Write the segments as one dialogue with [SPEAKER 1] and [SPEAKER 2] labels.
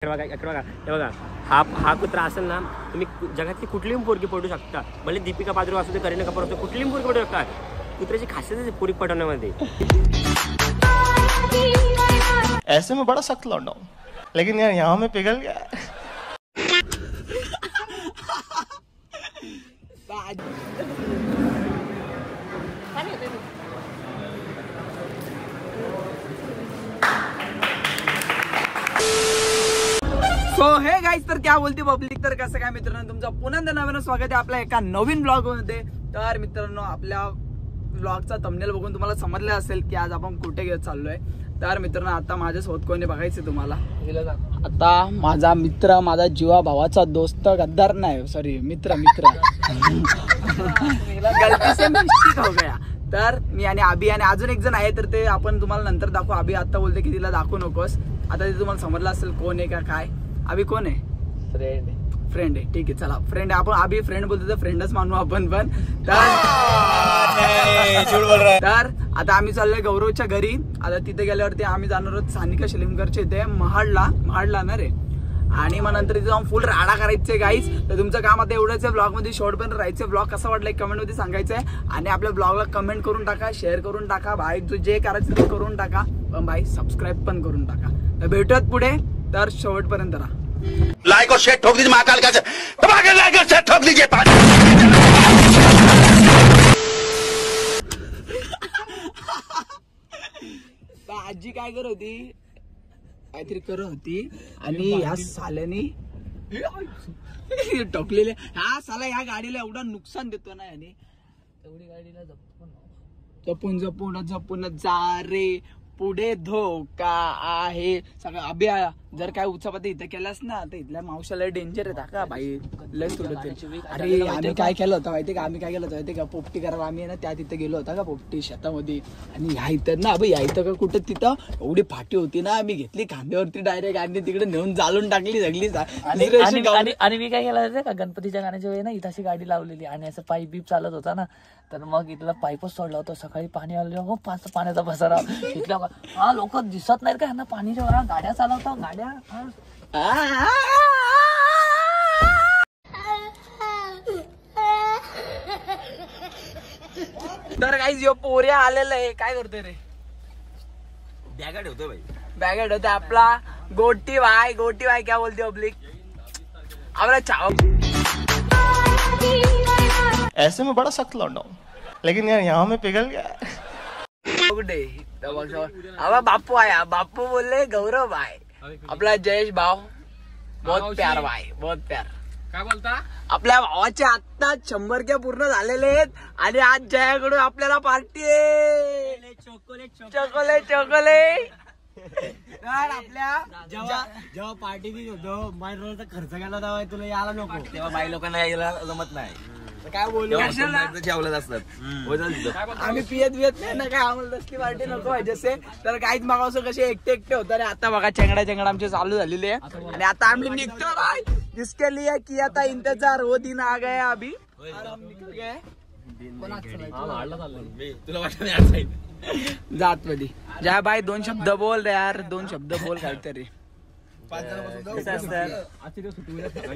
[SPEAKER 1] बघा हा कुत्रा असेल ना तुम्ही जगातली कुठलीही पोरगी पडू शकता, भले दीपिका पादुकोण असू दे, करीना कपूर असू दे, कुठलीही पोरगी पडू शकता. कुत्र्याची खासियत आहे पोरी पटवण्यामध्ये.
[SPEAKER 2] ऐसे में बड़ा सख्त लौंडा हूं, लेकिन यार यहाँ में पिघल गया.
[SPEAKER 3] सो हे गाईज, तर क्या बोलते पब्लिक. तर कसं काय मित्रांनो, तुमचं पुन्हा नव्यानं स्वागत आहे आपल्या एका नवीन ब्लॉग मध्ये. तर मित्रांनो, आपल्या ब्लॉगचा थंबनेल बघून तुम्हाला समजलं असेल की आज आपण कुठे घेत चाललोय. तर मित्रांनो, आता माझ्यासोबत कोणी बघायचं तुम्हाला. आता माझा मित्र, माझा जीवा भावाचा दोस्त, गद्दार नाही, सॉरी मित्र गलती से मिस्टेक हो गया. तर मी आणि आबी आणि अजून एक जण आहे, तर ते आपण तुम्हाला नंतर दाखवू. आबी आता बोलते की तिला दाखवू नकोस. आता ते तुम्हाला समजलं असेल कोण आहे का काय. अभी कोण आहे? फ्रेंड आहे. ठीक आहे, चला फ्रेंड आहे. आपण अभी फ्रेंड बोलतो तर फ्रेंडच मानू आपण पण. तर आता आम्ही चाललोय गौरवच्या घरी. आता तिथे गेल्यावरती आम्ही जाणार आहोत सानिका शिलिमकरच्या इथे महाडला ना रे. आणि मग नंतर तिथे जाऊन फुल राडा करायचंय गाईज. तर तुमचं काम आता एवढंच आहे, ब्लॉग मध्ये शॉर्ट पण राहायचं. ब्लॉग कसा वाटला कमेंट मध्ये सांगायचंय. आणि आपल्या ब्लॉगला कमेंट करून टाका, शेअर करून टाका भाई, जे करायचं ते करून टाका. पण भाई सबस्क्राईब पण करून टाका. तर भेटूयात पुढे, तर शेवटपर्यंत राहा.
[SPEAKER 4] लाइक और शेयर ठोक दीजिए, महाकाल का लाइक और शेयर ठोक दीजिए.
[SPEAKER 3] आजी काय करत होती, काहीतरी करत होती. आणि या साल्यानी टोकलेले हा साला या गाडीला एवढा नुकसान देतो ना. याने एवढी गाडीला जपून जा रे, पुढे धोका आहे सगळं. अभ्या जर काय उचापती इथं केलास ना तर इथल्या मावशाला डेंजर आहे का भाई, लय तुडत. अरे आम्ही काय केलं होतं माहिती का, माहिती का पोपटी करायला आम्ही ना त्या तिथे गेलो होता का पोपटी शेतामध्ये. आणि ह्या इथं ना अभि या इथं का कुठं तिथं एवढी फाटी होती ना, आम्ही घेतली खांद्यावरती डायरेक्ट आणि तिकडे नेऊन जाळून टाकली सगळी.
[SPEAKER 5] आणि मी काय केलं होतं का, गणपतीच्या गाण्याच्या वेळी ना इथं अशी गाडी लावलेली आणि असं पाईप बीप चालत होता ना, तर मग इथला पाईपच सोडला होता. सकाळी पाणी आलं हो, पाण्याचा पसारा इथला. हा लोक दिसत नाहीत का ह्यांना पाणीच्या वर गाड्या चालवतात, गाड्या.
[SPEAKER 3] तर काही जो पोऱ्या आलेला आहे, काय करतोय रे?
[SPEAKER 1] बॅगा ठेवतोय भाई,
[SPEAKER 3] बॅगा ठेवतोय आपला गोटी भाई. क्या बोलते पब्लिक आपला चाव.
[SPEAKER 2] ऐसे में बड़ा सख्त लौंडा हूं, लेकिन यार यहाँ में पिघल गया.
[SPEAKER 3] बापू आया, बापू बोलले गौरव भाई, आपला जयेश भाव बहुत प्यार भाई, बहुत प्यार.
[SPEAKER 5] काय बोलता?
[SPEAKER 3] आपल्या भावाचे आत्ता 100 पूर्ण झालेले आहेत. आणि आज जयाकडून आपल्याला पार्टी आहे. चॉकोलेट. तर आपल्या
[SPEAKER 6] जेव्हा पार्टी दिली होतो माझ्या खर्च केला तेव्हा तुला यायला नको,
[SPEAKER 1] तेव्हा बाई लोकांना यायला जमत नाही.
[SPEAKER 3] काय बोलू,
[SPEAKER 1] जेवलं असतात.
[SPEAKER 3] आम्ही पियत नाही ना काय, आम्हाला तसली पार्टी नको पाहिजे असे. तर काहीच मागावं कसे एकटे होतं. आणि आता बघा चेंगडा आमचे चालू झालेले आहे. आणि आता आम्ही निघतो भाई, जिसके लिए किया था इंतजार वो दिन आ गया अभी. निकल गए
[SPEAKER 1] तुला वाटत
[SPEAKER 3] जात मध्ये. जय भाई 2 शब्द बोल रे यार, 2 शब्द बोल काहीतरी.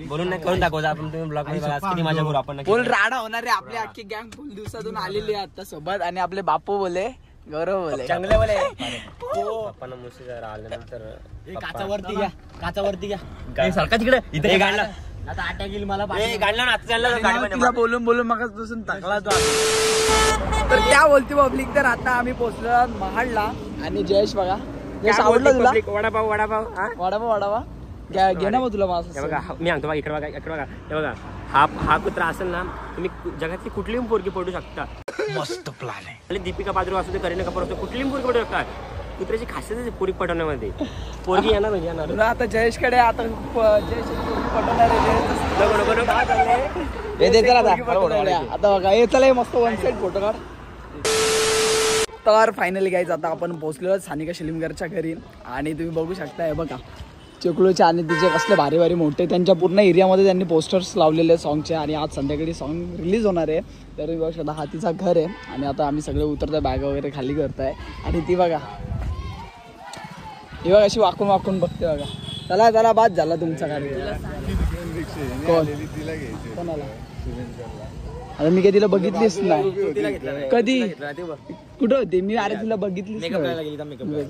[SPEAKER 1] बोलून नाही करून दाखवता आपण. तुम्ही ब्लॉग मध्ये माझ्या बरोबर आपण
[SPEAKER 3] फुल राडा होणार रे. आपली अख्खी गँग फुल दिवसातून आलेली आहे आता सोबत. आणि आपले बापू बोले, गौरव बोले,
[SPEAKER 1] चांगले बोले. आपण मुशी जरा आल्यानंतर
[SPEAKER 6] काचावरती घ्या
[SPEAKER 1] सारखा तिकडे इथे गाडला
[SPEAKER 6] आता अटॅक येईल मला.
[SPEAKER 1] गाडला ना
[SPEAKER 3] तिला बोलून मगापासून टाकला तो. तर क्या बोलते पब्लिक. तर आता आम्ही पोहोचलो महाडला. आणि जयेश बघा, आवडलं तुला वडापाव घे ना तुला माझं.
[SPEAKER 1] बघा मी सांगतो बघा, इकडे बघा. हे बघा हा कुत्रा असेल ना तुम्ही जगातली कुठलीही पोरगी पडू शकता.
[SPEAKER 2] मस्त प्लॅन आहे.
[SPEAKER 1] भले दीपिका पादुकोण असू दे, करीना कपूर असू दे, कुठलीही पोरगी पडू शकता. कुत्र्याची खासियत आहे पोरी पटवण्यामध्ये. पोरगी येणार म्हणजे येणार.
[SPEAKER 3] तुला आता जयेशकडे आता जयेश पटवणार आता बघा. हे चला मस्त वन साइड फोटो काढ. तर फायनली गाईज आता आपण पोहोचलो सानिका शिलिमकरच्या घरी. आणि तुम्ही बघू शकता, हे बघा चिकलूचे आणि तिचे कसले भारी भारी मोठे. त्यांच्या पूर्ण एरियामध्ये त्यांनी पोस्टर्स लावलेले सॉन्गचे. आणि आज संध्याकाळी सॉन्ग रिलीज होणार आहे. तर बघू शकता हा तिचा घर आहे. आणि आता आम्ही सगळे उतरतोय, बॅग वगैरे खाली करताय. आणि ती बघा, ही बघा अशी वाकून बघते बघा. चला चला बाद झाला तुमचा कार्यक्रम. कोणाला आता मी काही तिला बघितलीच नाही कधी कुठं होती मी. अरे तिला बघितलीच नाही.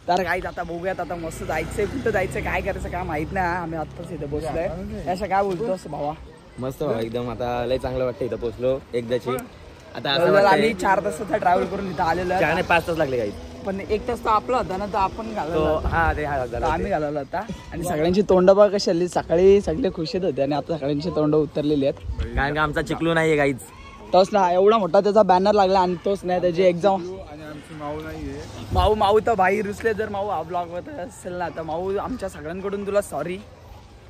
[SPEAKER 3] तर काहीच आता बघूयात. आता मस्त जायचंय. कुठं जायचंय काय करायचं काय माहित नाही. आम्ही आत्ताच इथे पोहोचलोय. अशा काय बोलतोस भावा.
[SPEAKER 1] मस्त भावा एकदम. आता लय चांगलं वाटतं इथं पोहोचलो एकदाची. आता
[SPEAKER 3] आम्ही 4 तासाचा ट्रॅव्हल करून इथं आलेलो आहे.
[SPEAKER 1] 4-5 तास लागले काही.
[SPEAKER 3] पण 1 तास तर आपला होता ना तर आपण घालवला.
[SPEAKER 1] हा
[SPEAKER 3] आम्ही घालवला होता. आणि सगळ्यांची तोंड बघ कशी आली. सकाळी सगळे खुशीत होते आणि आता सगळ्यांची तोंड उतरलेली आहेत.
[SPEAKER 1] कारण का आमचा चिकलू नाहीये काहीच.
[SPEAKER 3] तोच ना एवढा मोठा त्याचा बॅनर लागला आणि तोच नाही त्याची एक्झाम. माऊ तर भाई रुसले. जर माऊ हा ब्लॉग होत असेल ना तर माऊ आमच्या सगळ्यांकडून तुला सॉरी.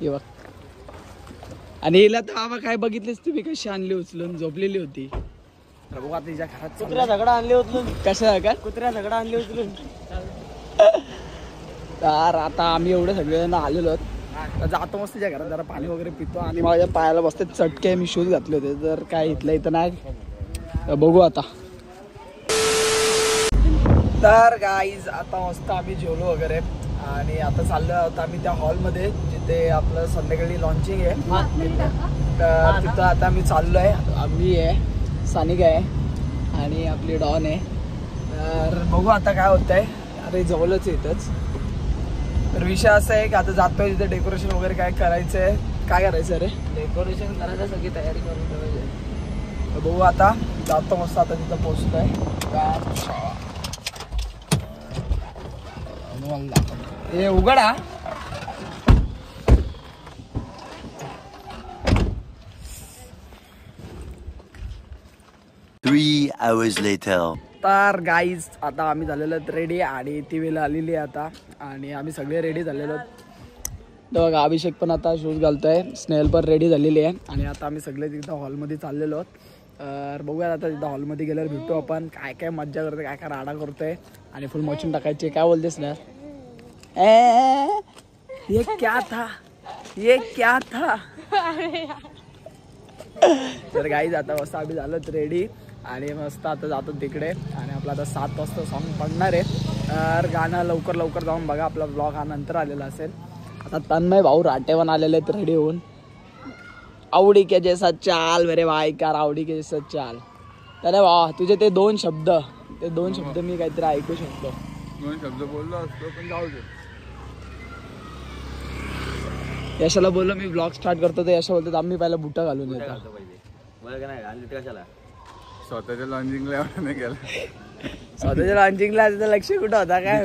[SPEAKER 3] हे बघ. आणि हिला तर आवा काय बघितलीस तुम्ही कशी आणली उचलून. झोपलेली होती. बघू आता तिच्या घरात
[SPEAKER 6] कुत्र्या झगडा आणले उचलून.
[SPEAKER 3] कशा काय
[SPEAKER 6] कुत्र्या झगडा आणले उचलून.
[SPEAKER 3] तर आता आम्ही एवढे सगळेजण आलेलो आहोत. जातो मस्त तिच्या घरात जरा पाणी वगैरे पितो. आणि माझ्या पायाला बसते चटके. मी शूज घातले होते. तर काय इथलं इथं नाही. बघू आता. तर गाईज आता मस्त आम्ही जेवलो वगैरे आणि आता चाललो आहोत आम्ही त्या हॉलमध्ये जिथे आपलं संध्याकाळी लॉन्चिंग आहे. तर तिथं आता आम्ही चाललो आहे. आम्ही आहे, सानिका आहे आणि आपली डॉन आहे. तर बघू आता काय होतंय. अरे जवळच इथंच. तर विषय असा आहे की आता जातोय तिथे डेकोरेशन वगैरे काय करायचं आहे. काय करायचं अरे
[SPEAKER 5] डेकोरेशन करायचं सगळी तयारी करून ठेवायची.
[SPEAKER 3] तर बघू आता जातो मस्त. आता तिथं पोहोचतोय. हे उघडा.
[SPEAKER 4] Three hours later.
[SPEAKER 3] तर गाईज आता आम्ही झालेलो आहेत रेडी आणि ती वेळ आलेली आहे आता. आणि आम्ही सगळे रेडी झालेलो आहोत. तर बघा अभिषेक पण आता शूज घालतोय. स्नेहल पण रेडी झालेली आहे. आणि आता आम्ही सगळे तिथं हॉलमध्ये चाललेलो आहोत. तर बघूया आता तिथं हॉलमध्ये गेल्यावर भेटू आपण. काय काय मज्जा करतोय काय काय राडा करतोय आणि फुल मचून टाकायचे. काय बोलतेस ना. ये क्या था ये क्या था. तर गाईज आता मस्त आम्ही झालो रेडी आणि मस्त आता जातो तिकडे. आणि आपला आता 7 वाजता सॉन्ग पडणार आहे. तर गाणं लवकर लवकर जाऊन बघा. आपला ब्लॉग हा नंतर आलेला असेल. आता तन्मय भाऊ राटेवन आलेले आहेत रेडी होऊन. आवडी के जैसा चाल मेरे भाई कार आवडी के जैसा चाल. अरे वा तुझे ते 2 शब्द मी काहीतरी ऐकू शकतो.
[SPEAKER 7] 2 शब्द बोललो असतो पण जाऊ दे.
[SPEAKER 3] यशाला बोललो मी ब्लॉग स्टार्ट करतो तर यशा बोलतो आम्ही पहिला बुटा घालून येतो.
[SPEAKER 7] स्वतःच्या लॉन्चिंगला एवढं नाही केलं.
[SPEAKER 3] स्वतःच्या लॉन्चिंगला लक्ष कुठं होता काय.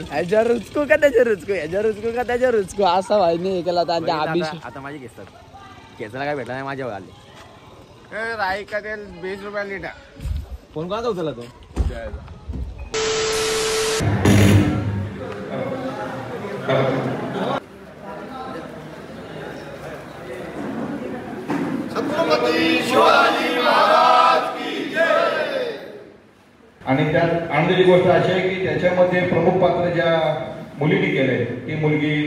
[SPEAKER 3] ह्याच्यावर रुचकू का त्याच्या रुचकू. ह्याच्यावर रुचकू का त्याच्या रुचकू. असा भाई मी हे केला होता. आणि अभिषेक
[SPEAKER 1] आता माझे केसतात. केसाला काय भेटला नाही माझ्यावर आले.
[SPEAKER 7] राई का तेल 20 रुपये लिटर.
[SPEAKER 1] फोन कोणाचा उचलला तो.
[SPEAKER 8] आणि त्यात आनंदाची गोष्ट अशी आहे की त्याच्यामध्ये प्रमुख पात्र ज्या मुलीने केले ती मुलगी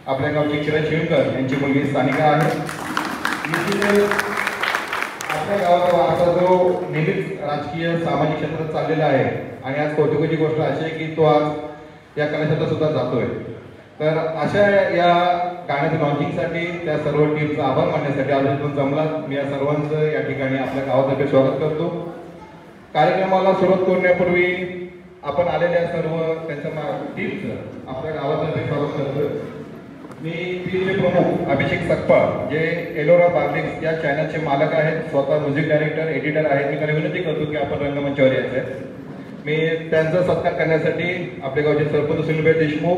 [SPEAKER 8] आपल्या गावची किरण शिवकर यांची मुलगी सानिका आहे. आपल्या गावाचा वारसा जो नेहमीच राजकीय सामाजिक क्षेत्रात चाललेला आहे आणि आज कौतुकाची गोष्ट अशी आहे की तो आज या कलाक्षेत्रात सुद्धा जातोय. तर अशा या गाण्याच्या लॉन्चिंगसाठी त्या सर्व टीमचा आभार मानण्यासाठी आज इथून जमला. मी या सर्वांचं या ठिकाणी आपल्या गावातर्फे स्वागत करतो. कार्यक्रमाला सुरुवात करण्यापूर्वी आपण आलेल्या सर्व त्यांच्या टीमचं आपल्या गावातर्फे स्वागत करतोय. मी टीमचे प्रमुख अभिषेक सकपाळ जे एलोरा बार्लिक्स या चॅनलचे मालक आहेत. स्वतः म्युझिक डायरेक्टर एडिटर आहेत. मी त्यांना विनंती करतो की आपण रंगमंचावर यायचं. मी त्यांचा सत्कार करण्यासाठी आपल्या गावचे सरपंच सुनीलभाई देशमुख,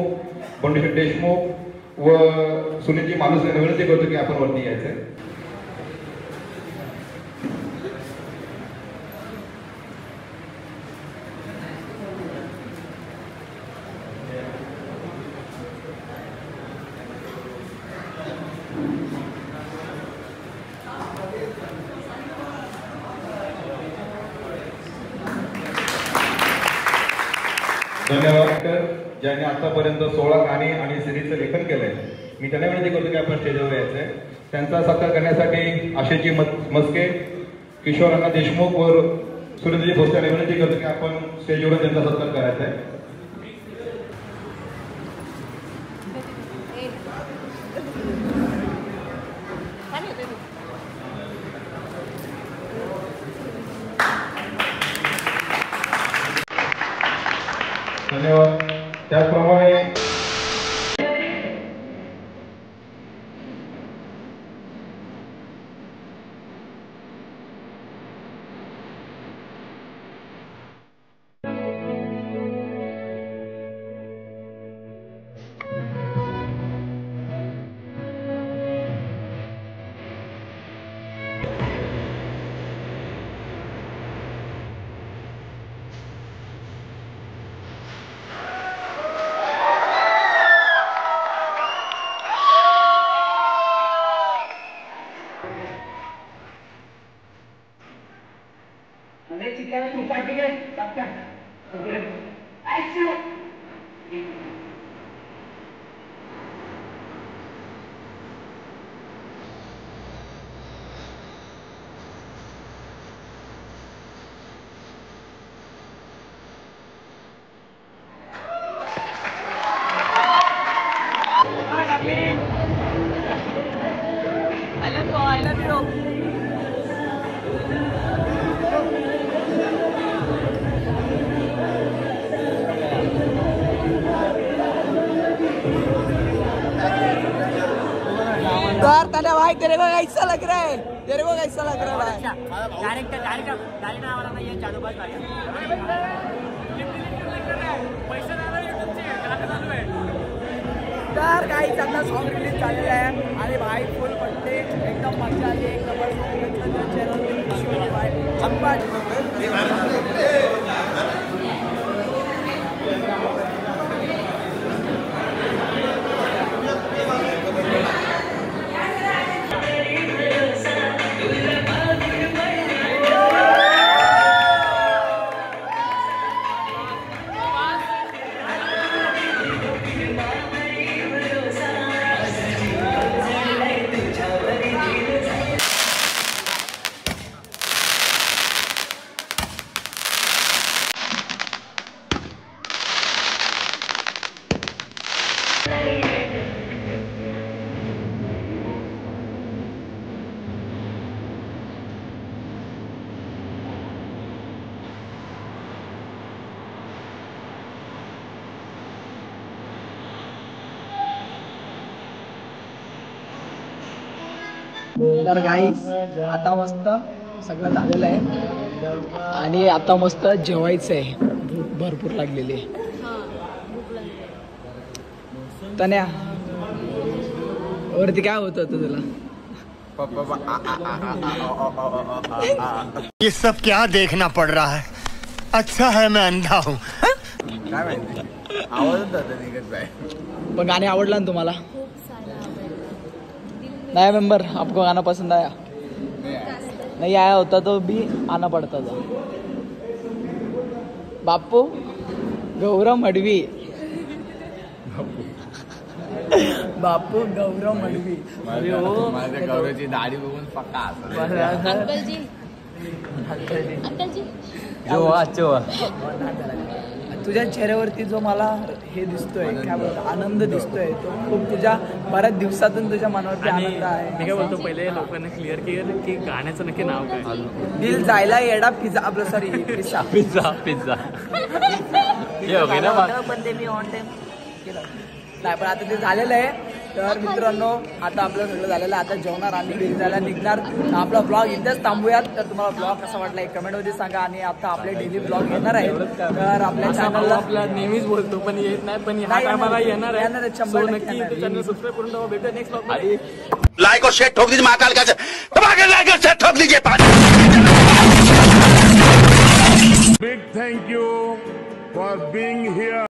[SPEAKER 8] बंडूशेठ देशमुख व सुनीलजी माणूस यांना विनंती करतो की आपण वरती यायचं. धन्यवाद. ज्यांनी आतापर्यंत 16 गाणी आणि सिरीजचं लेखन केलंय मी त्यांना विनंती करतो की आपण स्टेजवर यायचंय. त्यांचा सत्कार करण्यासाठी आशेजी मस्के, किशोर अण्णा देशमुख व सुरेंद्रजी भोसले यांना विनंती करतो की आपण स्टेजवर त्यांचा सत्कार करायचा आहे. धन्यवाद. त्याचप्रमाणे
[SPEAKER 3] तने भाई तेरे को कैसा लग रहा है? तेरे को कैसा लग रहा है?
[SPEAKER 1] डायरेक्ट गाडी नावाला नाही जादूबाज
[SPEAKER 3] तर काही आता सॉन्ग रिलीज झालेलं आहे आणि भाई फुल पट्टे एकदम मजा आली. एक तर गाईस आता मस्त सगळं झालेलं आहे आणि आता मस्त जेवायचं आहे. भूक भरपूर लागलेली आहे. तन्या वरती काय होत होतं तुला?
[SPEAKER 9] ये सब क्या देखना पड़ रहा है? अच्छा है मैं अंधा हूँ.
[SPEAKER 7] काय माहिती आवडत होतं निघत बाय.
[SPEAKER 3] पण गाणे आवडलं ना तुम्हाला? नया मेंबर आपको गाना पसंद आया? नहीं आया होता तो भी आना पड़ता था. बापू गौरव मडवी. बापू गौरव मडवी.
[SPEAKER 7] माझ्या गौरवची दाढी बघून पक्का
[SPEAKER 3] तुझ्या चेहऱ्यावरती जो मला हे दिसतोय काय बोलतो आनंद दिसतोय तो खूप तुझ्या बऱ्याच दिवसातून तुझ्या मनावरती आनंद आहे.
[SPEAKER 5] मी काय बोलतो पहिले लोकांना क्लिअर केलं की गाण्याचं नक्की नाव काय?
[SPEAKER 3] दिल जायला येडा पिझ्झा आपलं सॉरी पिझ्झा
[SPEAKER 5] पिझ्झा पिझ्झा
[SPEAKER 3] बंदे मी ऑन टाइम केलं नाही पण आता ते झालेलं आहे. तर मित्रांनो आता आपलं सगळं झालेलं आहे. आता जेवणार आणि घरी जायला निघणार. आपला ब्लॉग इथेच थांबूयात. तर तुम्हाला ब्लॉग कसा वाटला एक कमेंटमध्ये सांगा. आणि आता आपले डेली ब्लॉग येणार आहे तर आपल्या चॅनलला
[SPEAKER 5] आपला नेहमीच बोलतो पण येत नाही पण ह्या टायमाला येणार आहे.
[SPEAKER 3] नक्की
[SPEAKER 5] चॅनल सबस्क्राईब करून भेटूया नेक्स्ट ब्लॉग.
[SPEAKER 4] लाइक और शेयर ठोक दीजिए महाकाल का